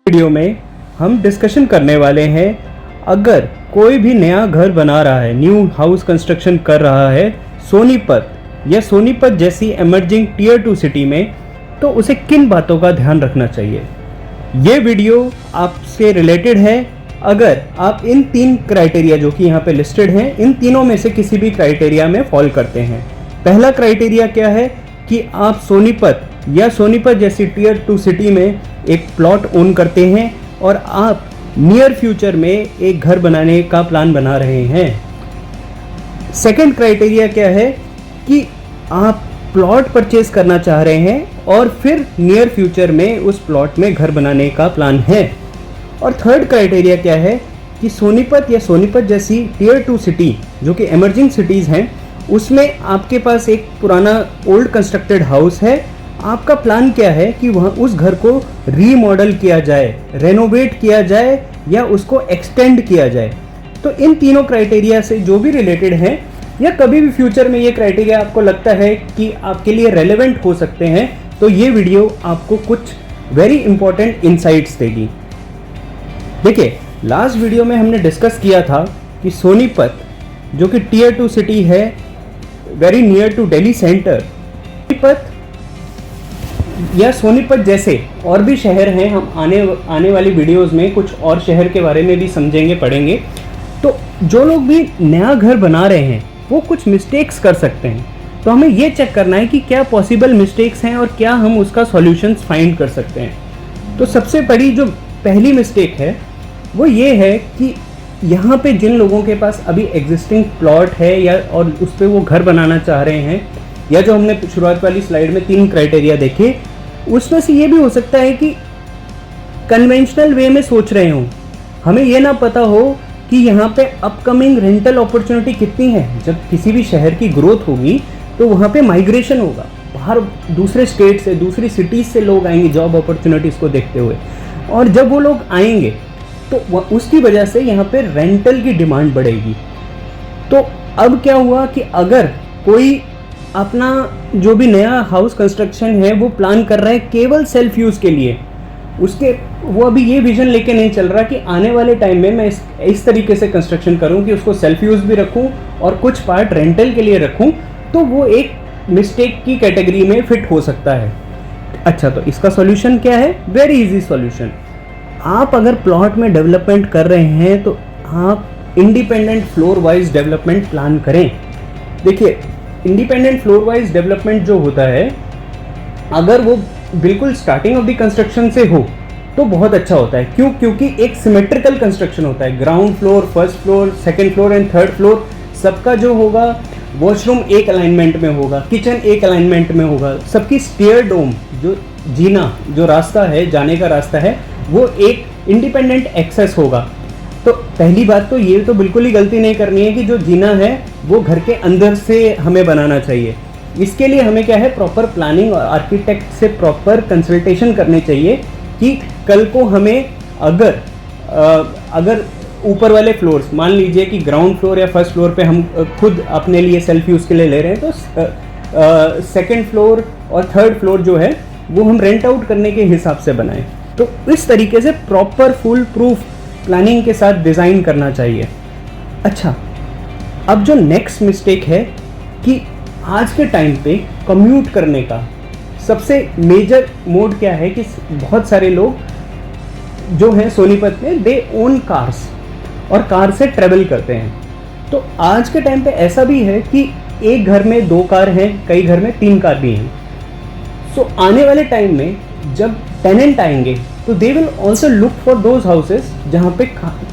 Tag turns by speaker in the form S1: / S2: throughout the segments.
S1: Video में हम discussion करने वाले हैं, अगर कोई भी नया घर बना रहा है, न्यू हाउस कंस्ट्रक्शन कर रहा है सोनीपत या सोनीपत जैसी एमर्जिंग टीयर 2 सिटी में, तो उसे किन बातों का ध्यान रखना चाहिए। ये वीडियो आपसे रिलेटेड है अगर आप इन 3 क्राइटेरिया जो कि यहाँ पे लिस्टेड हैं, इन तीनों में से किसी भी क्राइटेरिया में फॉल करते हैं। पहला क्राइटेरिया क्या है कि आप सोनीपत या सोनीपत जैसी टीयर 2 सिटी में एक प्लॉट ओन करते हैं और आप नियर फ्यूचर में एक घर बनाने का प्लान बना रहे हैं। सेकंड क्राइटेरिया क्या है कि आप प्लॉट परचेज करना चाह रहे हैं और फिर नियर फ्यूचर में उस प्लॉट में घर बनाने का प्लान है। और थर्ड क्राइटेरिया क्या है कि सोनीपत या सोनीपत जैसी टीयर 2 सिटी जो कि एमर्जिंग सिटीज़ हैं, उसमें आपके पास एक पुराना ओल्ड कंस्ट्रक्टेड हाउस है। आपका प्लान क्या है कि वहाँ उस घर को रीमॉडल किया जाए, रेनोवेट किया जाए या उसको एक्सटेंड किया जाए। तो इन तीनों क्राइटेरिया से जो भी रिलेटेड हैं या कभी भी फ्यूचर में ये क्राइटेरिया आपको लगता है कि आपके लिए रेलेवेंट हो सकते हैं, तो ये वीडियो आपको कुछ वेरी इंपॉर्टेंट इंसाइट्स देगी। देखिए, लास्ट वीडियो में हमने डिस्कस किया था कि सोनीपत जो कि टीयर 2 सिटी है, very near to Delhi centre, Sonipat या सोनीपत जैसे और भी शहर हैं। हम आने वाली वीडियोस में कुछ और शहर के बारे में भी समझेंगे, पढ़ेंगे। तो जो लोग भी नया घर बना रहे हैं वो कुछ मिस्टेक्स कर सकते हैं, तो हमें ये चेक करना है कि क्या पॉसिबल मिस्टेक्स हैं और क्या हम उसका सॉल्यूशंस फाइंड कर सकते हैं। तो सबसे बड़ी जो पहली मिस्टेक है वो ये है कि यहाँ पे जिन लोगों के पास अभी एग्जिस्टिंग प्लॉट है या और उस पर वो घर बनाना चाह रहे हैं, या जो हमने शुरुआत वाली स्लाइड में 3 क्राइटेरिया देखे, उसमें से ये भी हो सकता है कि कन्वेंशनल वे में सोच रहे हों। हमें ये ना पता हो कि यहाँ पे अपकमिंग रेंटल अपॉर्चुनिटी कितनी है। जब किसी भी शहर की ग्रोथ होगी तो वहाँ पे माइग्रेशन होगा, बाहर दूसरे स्टेट से, दूसरी सिटीज़ से लोग आएंगे जॉब अपॉर्चुनिटीज़ को देखते हुए, और जब वो लोग आएंगे तो उसकी वजह से यहाँ पे रेंटल की डिमांड बढ़ेगी। तो अब क्या हुआ कि अगर कोई अपना जो भी नया हाउस कंस्ट्रक्शन है वो प्लान कर रहा है केवल सेल्फ यूज़ के लिए, वो अभी ये विजन लेके नहीं चल रहा कि आने वाले टाइम में मैं इस तरीके से कंस्ट्रक्शन करूं कि उसको सेल्फ यूज़ भी रखूं और कुछ पार्ट रेंटल के लिए रखूं, तो वो एक मिस्टेक की कैटेगरी में फिट हो सकता है। अच्छा, तो इसका सॉल्यूशन क्या है? Very easy solution. आप अगर प्लॉट में डेवलपमेंट कर रहे हैं तो आप independent floor wise development plan करें। देखिए, इंडिपेंडेंट फ्लोर वाइज डेवलपमेंट जो होता है, अगर वो बिल्कुल स्टार्टिंग ऑफ द कंस्ट्रक्शन से हो तो बहुत अच्छा होता है। क्यों? क्योंकि एक सिमेट्रिकल कंस्ट्रक्शन होता है। Ground floor, first floor, second floor and third floor सबका जो होगा, वॉशरूम एक अलाइनमेंट में होगा, किचन एक अलाइनमेंट में होगा, सबकी स्टेयर डोम, जो जीना, जो रास्ता है, जाने का रास्ता है, वो एक इंडिपेंडेंट एक्सेस होगा। तो पहली बात तो ये तो बिल्कुल ही गलती नहीं करनी है कि जो जीना है वो घर के अंदर से हमें बनाना चाहिए। इसके लिए हमें क्या है, प्रॉपर प्लानिंग और आर्किटेक्ट से प्रॉपर कंसल्टेशन करनी चाहिए कि कल को हमें अगर ऊपर वाले फ्लोर्स, मान लीजिए कि ग्राउंड फ्लोर या फर्स्ट फ्लोर पे हम खुद अपने लिए सेल्फ यूज़ के लिए ले रहे हैं, तो सेकंड फ्लोर और थर्ड फ्लोर जो है वो हम रेंट आउट करने के हिसाब से बनाएं। तो इस तरीके से प्रॉपर फुल प्रूफ प्लानिंग के साथ डिज़ाइन करना चाहिए। अच्छा, अब जो नेक्स्ट मिस्टेक है कि आज के टाइम पे कम्यूट करने का सबसे मेजर मोड क्या है कि बहुत सारे लोग जो हैं सोनीपत में, दे ओन कार्स और कार से ट्रेवल करते हैं। तो आज के टाइम पे ऐसा भी है कि एक घर में 2 कार हैं, कई घर में 3 कार भी हैं। सो आने वाले टाइम में जब टेनेंट आएंगे तो they will also look for those houses जहाँ पे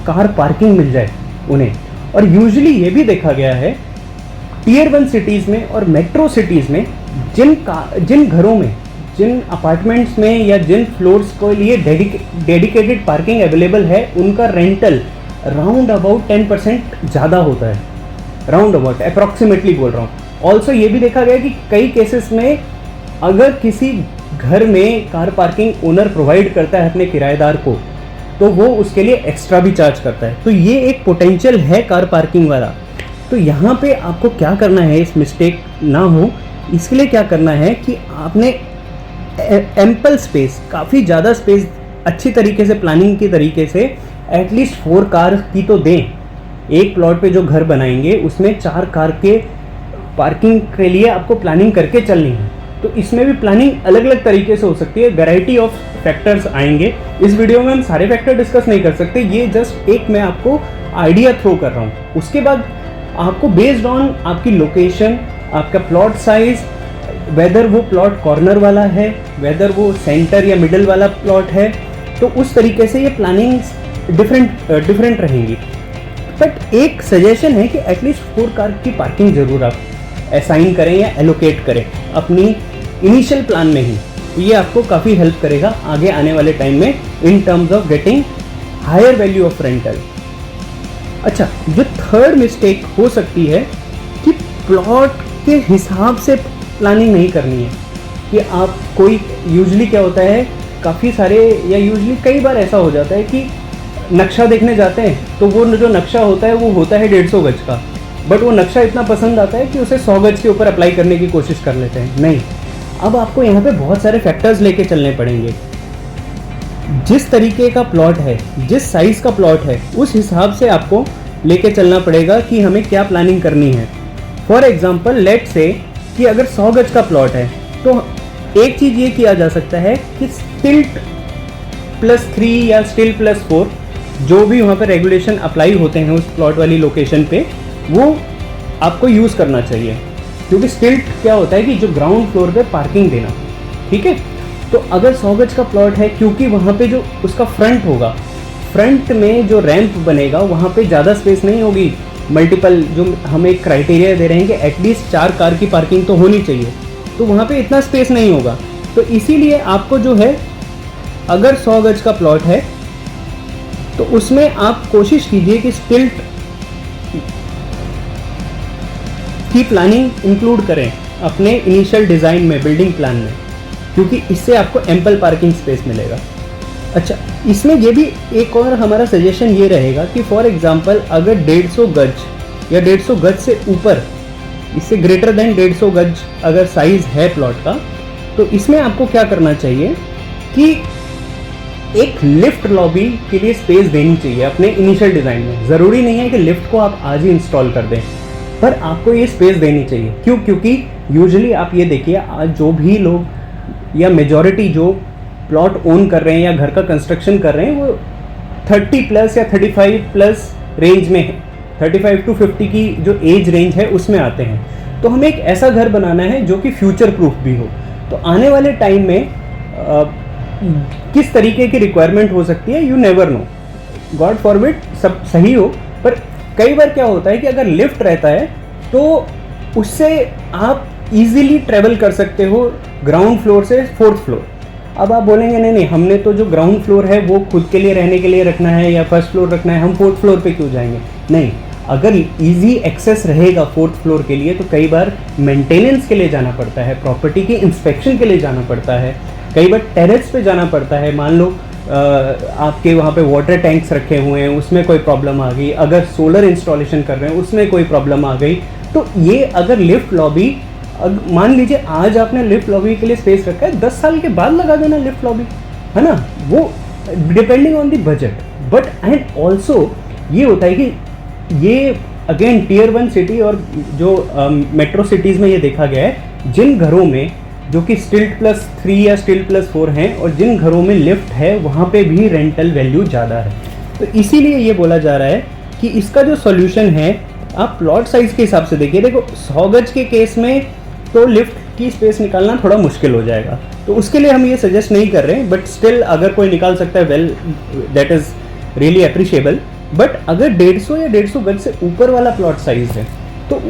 S1: कार पार्किंग मिल जाए उन्हें। और यूजुअली ये भी देखा गया है टीयर 1 सिटीज़ में और मेट्रो सिटीज़ में, जिन घरों में, जिन अपार्टमेंट्स में या जिन फ्लोर्स के लिए डेडिकेटेड पार्किंग अवेलेबल है, उनका रेंटल राउंड अबाउट 10% ज़्यादा होता है। राउंड अबाउट, अप्रॉक्सीमेटली बोल रहा हूँ। ऑल्सो ये भी देखा गया कि कई केसेस में अगर किसी घर में कार पार्किंग ओनर प्रोवाइड करता है अपने किराएदार को, तो वो उसके लिए एक्स्ट्रा भी चार्ज करता है। तो ये एक पोटेंशियल है कार पार्किंग वाला। तो यहाँ पे आपको क्या करना है, इस मिस्टेक ना हो इसके लिए क्या करना है कि आपने एम्पल स्पेस, काफ़ी ज़्यादा स्पेस अच्छी तरीके से प्लानिंग के तरीके से एटलीस्ट 4 कार की तो दें। एक प्लॉट पे जो घर बनाएंगे उसमें 4 कार के पार्किंग के लिए आपको प्लानिंग करके चलनी है। तो इसमें भी प्लानिंग अलग अलग तरीके से हो सकती है, वैरायटी ऑफ फैक्टर्स आएंगे। इस वीडियो में हम सारे फैक्टर डिस्कस नहीं कर सकते, ये जस्ट एक मैं आपको आइडिया थ्रो कर रहा हूँ। उसके बाद आपको बेस्ड ऑन आपकी लोकेशन, आपका प्लॉट साइज, वेदर वो प्लॉट कॉर्नर वाला है, वेदर वो सेंटर या मिडल वाला प्लॉट है, तो उस तरीके से ये प्लानिंग्स डिफरेंट रहेंगी। बट एक सजेशन है कि एटलीस्ट 4 कार की पार्किंग ज़रूर आप असाइन करें या एलोकेट करें अपनी इनिशियल प्लान में ही। ये आपको काफ़ी हेल्प करेगा आगे आने वाले टाइम में in terms of getting higher value of rental. अच्छा, जो थर्ड मिस्टेक हो सकती है कि प्लॉट के हिसाब से प्लानिंग नहीं करनी है। कि आप कोई यूजुअली क्या होता है, काफ़ी सारे या यूजुअली कई बार ऐसा हो जाता है कि नक्शा देखने जाते हैं तो वो जो नक्शा होता है वो होता है 150 गज का, बट वो नक्शा इतना पसंद आता है कि उसे 100 गज के ऊपर अप्लाई करने की कोशिश कर लेते हैं। नहीं, अब आपको यहाँ पे बहुत सारे फैक्टर्स लेके चलने पड़ेंगे। जिस तरीके का प्लॉट है, जिस साइज़ का प्लॉट है, उस हिसाब से आपको लेके चलना पड़ेगा कि हमें क्या प्लानिंग करनी है। फॉर एग्जाम्पल लेट से कि अगर 100 गज का प्लॉट है तो एक चीज़ ये किया जा सकता है कि स्टिल्ट +3 या स्टिल +4 जो भी वहाँ पर रेगुलेशन अप्लाई होते हैं उस प्लॉट वाली लोकेशन पे, वो आपको यूज़ करना चाहिए। क्योंकि स्टिल्ट क्या होता है कि जो ग्राउंड फ्लोर पे पार्किंग देना, ठीक है। तो अगर 100 गज का प्लॉट है, क्योंकि वहाँ पे जो उसका फ्रंट होगा, फ्रंट में जो रैंप बनेगा वहाँ पे ज़्यादा स्पेस नहीं होगी। मल्टीपल जो हम एक क्राइटेरिया दे रहे हैं कि एटलीस्ट 4 कार की पार्किंग तो होनी चाहिए, तो वहाँ पे इतना स्पेस नहीं होगा। तो इसीलिए आपको जो है, अगर 100 गज का प्लॉट है तो उसमें आप कोशिश कीजिए कि स्टिल्ट की प्लानिंग इंक्लूड करें अपने इनिशियल डिज़ाइन में, बिल्डिंग प्लान में, क्योंकि इससे आपको एम्पल पार्किंग स्पेस मिलेगा। अच्छा, इसमें ये भी एक और हमारा सजेशन ये रहेगा कि फॉर एग्जांपल अगर 150 गज या 150 गज से ऊपर, इससे ग्रेटर देन 150 गज अगर साइज़ है प्लॉट का, तो इसमें आपको क्या करना चाहिए कि एक लिफ्ट लॉबी के लिए स्पेस देनी चाहिए अपने इनिशियल डिज़ाइन में। ज़रूरी नहीं है कि लिफ्ट को आप आज ही इंस्टॉल कर दें, पर आपको ये स्पेस देनी चाहिए। क्यों? क्योंकि यूजुअली आप ये देखिए, आज जो भी लोग या मेजॉरिटी जो प्लॉट ओन कर रहे हैं या घर का कंस्ट्रक्शन कर रहे हैं, वो 30+ या 35+ रेंज में है। 35 to 50 की जो एज रेंज है उसमें आते हैं। तो हमें एक ऐसा घर बनाना है जो कि फ्यूचर प्रूफ भी हो। तो आने वाले टाइम में किस तरीके की रिक्वायरमेंट हो सकती है, you never know. God forbid सब सही हो, पर कई बार क्या होता है कि अगर लिफ्ट रहता है तो उससे आप इजीली ट्रेवल कर सकते हो ग्राउंड फ्लोर से 4th फ्लोर। अब आप बोलेंगे नहीं नहीं, हमने तो जो ग्राउंड फ्लोर है वो खुद के लिए रहने के लिए रखना है या 1st फ्लोर रखना है, हम 4th फ्लोर पे क्यों जाएंगे? नहीं, अगर इजी एक्सेस रहेगा 4th फ्लोर के लिए तो कई बार मेंटेनेंस के लिए जाना पड़ता है, प्रॉपर्टी की इंस्पेक्शन के लिए जाना पड़ता है, कई बार टेरेस पे जाना पड़ता है। मान लो आपके वहाँ पे वाटर टैंक्स रखे हुए हैं, उसमें कोई प्रॉब्लम आ गई, अगर सोलर इंस्टॉलेशन कर रहे हैं उसमें कोई प्रॉब्लम आ गई, तो ये अगर लिफ्ट लॉबी, मान लीजिए आज आपने लिफ्ट लॉबी के लिए स्पेस रखा है, 10 साल के बाद लगा देना लिफ्ट लॉबी, है ना, वो depending on the budget. But and also ये होता है कि ये अगेन Tier 1 सिटी और जो मेट्रो सिटीज़ में ये देखा गया है, जिन घरों में जो कि स्टिल्ट +3 या स्टिल्ट +4 हैं और जिन घरों में लिफ्ट है वहाँ पे भी रेंटल वैल्यू ज़्यादा है। तो इसीलिए ये बोला जा रहा है कि इसका जो सॉल्यूशन है, आप प्लॉट साइज़ के हिसाब से देखिए। देखो 100 गज के केस में तो लिफ्ट की स्पेस निकालना थोड़ा मुश्किल हो जाएगा, तो उसके लिए हम ये सजेस्ट नहीं कर रहे हैं, बट स्टिल अगर कोई निकाल सकता है, well that is really appreciable. But अगर 150 या 150 गज से ऊपर वाला प्लॉट साइज़ है तो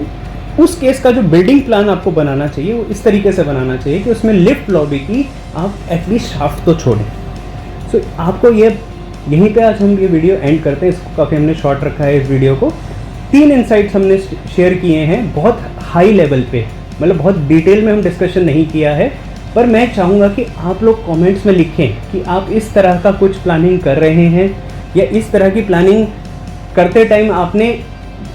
S1: उस केस का जो बिल्डिंग प्लान आपको बनाना चाहिए वो इस तरीके से बनाना चाहिए कि उसमें लिफ्ट लॉबी की आप एटलीस्ट शाफ्ट तो छोड़ें। सो आपको ये यहीं पे आज हम ये वीडियो एंड करते हैं। इसको काफ़ी हमने शॉर्ट रखा है इस वीडियो को। 3 इनसाइट्स हमने शेयर किए हैं, बहुत हाई लेवल पे, मतलब बहुत डिटेल में हम डिस्कशन नहीं किया है, पर मैं चाहूँगा कि आप लोग कमेंट्स में लिखें कि आप इस तरह का कुछ प्लानिंग कर रहे हैं या इस तरह की प्लानिंग करते टाइम आपने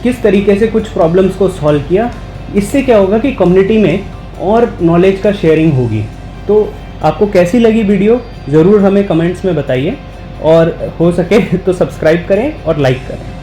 S1: किस तरीके से कुछ प्रॉब्लम्स को सॉल्व किया। इससे क्या होगा कि कम्युनिटी में और नॉलेज का शेयरिंग होगी। तो आपको कैसी लगी वीडियो ज़रूर हमें कमेंट्स में बताइए, और हो सके तो सब्सक्राइब करें और लाइक करें।